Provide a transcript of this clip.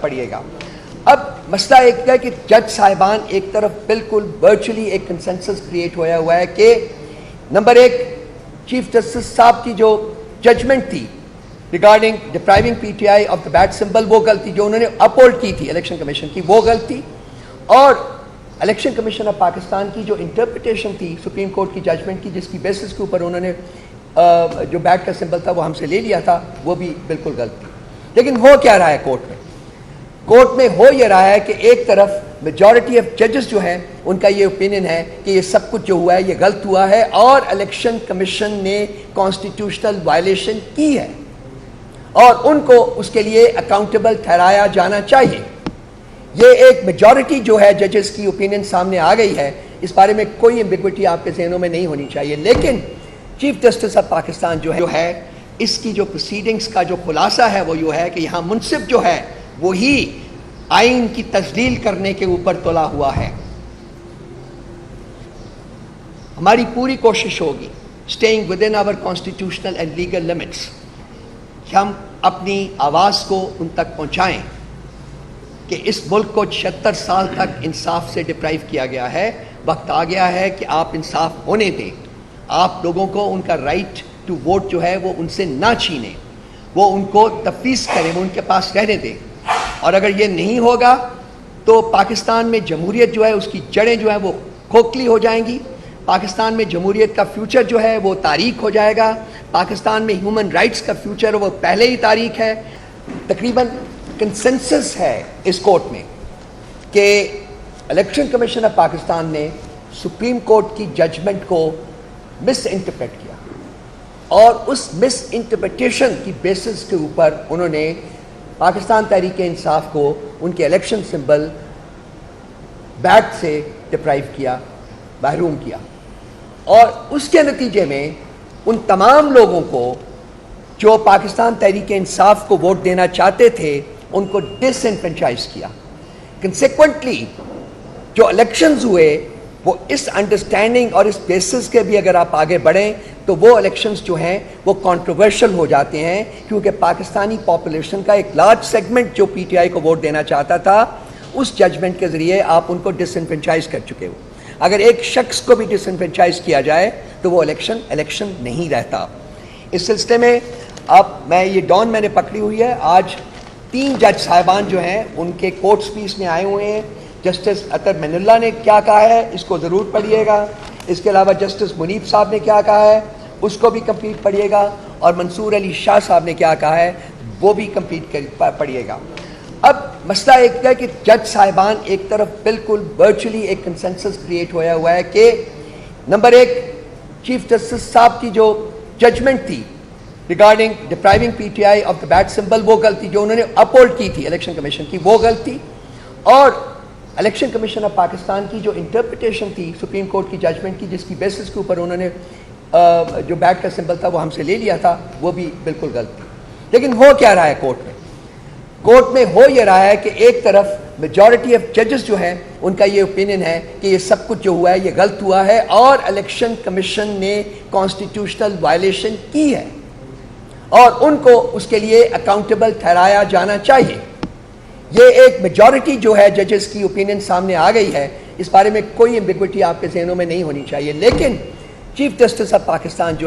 پڑھیے گا۔ اب مسئلہ ایک ہے کہ جج صاحبان ایک طرف بالکل ورچولی ایک کنسنسس کریٹ ہوا ہے کہ نمبر ایک، چیف جسٹس صاحب کی جو ججمنٹ تھی regarding depriving PTI of the bat symbol, وہ غلطی جو انہوں نے اپہولڈ کی تھی الیکشن کمیشن کی، وہ غلطی، اور الیکشن کمیشن آف پاکستان کی جو انٹرپریٹیشن تھی سپریم کورٹ کی ججمنٹ کی، جس کی بیسس کے اوپر انہوں نے جو بیٹ کا سمبل تھا وہ ہم سے لے لیا تھا، وہ بھی بالکل غلط تھی۔ لیکن ہو کیا رہا ہے کورٹ میں؟ کورٹ میں ہو یہ رہا ہے کہ ایک طرف میجورٹی آف ججز جو ہیں ان کا یہ اوپینین ہے کہ یہ سب کچھ جو ہوا ہے یہ غلط ہوا ہے اور الیکشن کمیشن نے کانسٹیٹیوشنل وائلیشن کی ہے اور ان کو اس کے لیے اکاؤنٹیبل ٹھہرایا جانا چاہیے۔ یہ ایک میجورٹی جو ہے ججز کی اوپینین سامنے آ گئی ہے، اس بارے میں کوئی ایمبیگوٹی آپ کے ذہنوں میں نہیں ہونی چاہیے۔ لیکن چیف جسٹس آف پاکستان جو ہے اس کی جو پروسیڈنگز کا جو خلاصہ ہے وہ یہ ہے کہ یہاں منصف جو ہے وہی آئین کی تجلیل کرنے کے اوپر تلا ہوا ہے۔ ہماری پوری کوشش ہوگی staying with in our constitutional and legal limits کہ ہم اپنی آواز کو ان تک پہنچائیں کہ اس ملک کو 76 سال تک انصاف سے ڈپرائیو کیا گیا ہے، وقت آ گیا ہے کہ آپ انصاف ہونے دیں، آپ لوگوں کو ان کا رائٹ ٹو ووٹ جو ہے وہ ان سے نہ چھینیں، وہ ان کو تفویض کریں، وہ ان کے پاس رہنے دیں۔ اور اگر یہ نہیں ہوگا تو پاکستان میں جمہوریت جو ہے اس کی جڑیں جو ہیں وہ کھوکھلی ہو جائیں گی، پاکستان میں جمہوریت کا فیوچر جو ہے وہ تاریک ہو جائے گا، پاکستان میں ہیومن رائٹس کا فیوچر وہ پہلے ہی تاریک ہے۔ تقریباً کنسنسس ہے اس کورٹ میں کہ الیکشن کمیشن آف پاکستان نے سپریم کورٹ کی ججمنٹ کو مس انٹرپریٹ کیا اور اس مس انٹرپریٹیشن کی بیسس کے اوپر انہوں نے پاکستان تحریک انصاف کو ان کے الیکشن سمبل بیٹ سے ڈپرائیو کیا، محروم کیا، اور اس کے نتیجے میں ان تمام لوگوں کو جو پاکستان تحریک انصاف کو ووٹ دینا چاہتے تھے ان کو ڈس انفرینچائز کیا۔ کنسیکوینٹلی جو الیکشنز ہوئے وہ اس انڈرسٹینڈنگ اور اس بیسس کے بھی اگر آپ آگے بڑھیں تو وہ الیکشنز جو ہیں وہ کنٹروورشل ہو جاتے ہیں، کیونکہ پاکستانی پاپولیشن کا ایک لارج سیگمنٹ جو پی ٹی آئی کو ووٹ دینا چاہتا تھا اس ججمنٹ کے ذریعے آپ ان کو ڈس انفرینچائز کر چکے ہو۔ اگر ایک شخص کو بھی ڈس انفرینچائز کیا جائے تو وہ الیکشن نہیں رہتا۔ اس سلسلے میں اب یہ ڈان میں نے پکڑی ہوئی ہے، آج 3 جج صاحبان جو ہیں ان کے کوٹس بھی اس میں آئے ہوئے ہیں۔ جسٹس اطہر من اللہ نے کیا کہا ہے اس کو ضرور پڑھیے گا، اس کے علاوہ جسٹس منیب صاحب نے کیا کہا ہے اس کو بھی کمپلیٹ پڑھیے گا، اور منصور علی شاہ صاحب نے کیا کہا ہے وہ بھی کمپلیٹ پڑھیے گا۔ اب مسئلہ ایک ہے کہ جج صاحبان ایک طرف بالکل ورچولی ایک کنسنسس کریٹ ہوا ہے کہ نمبر ایک، چیف جسٹس صاحب کی جو ججمنٹ تھی regarding depriving PTI of the bat symbol, وہ غلطی جو انہوں نے اپہولڈ کی تھی الیکشن کمیشن کی، وہ غلطی، اور الیکشن کمیشن آف پاکستان کی جو انٹرپریٹیشن تھی سپریم کورٹ کی ججمنٹ کی، جس کی بیسس کے اوپر انہوں نے جو بیٹ کا سمبل تھا وہ ہم سے لے لیا تھا، وہ بھی بالکل غلط تھی۔ لیکن ہو کیا رہا ہے کورٹ میں؟ کورٹ میں ہو یہ رہا ہے کہ ایک طرف میجورٹی آف ججز جو ہیں ان کا یہ اوپینین ہے کہ یہ سب کچھ جو ہوا ہے یہ غلط ہوا ہے اور الیکشن کمیشن نے کانسٹیٹیوشنل وائلیشن کی ہے اور ان کو اس کے لیے اکاؤنٹیبل ٹھہرایا جانا چاہیے۔ یہ ایک میجورٹی جو ہے ججز کی اوپینین سامنے آ گئی ہے، اس بارے میں کوئی ایمبیگوٹی آپ کے ذہنوں میں نہیں ہونی چاہیے۔ لیکن چیف جسٹس آف پاکستان جو ہے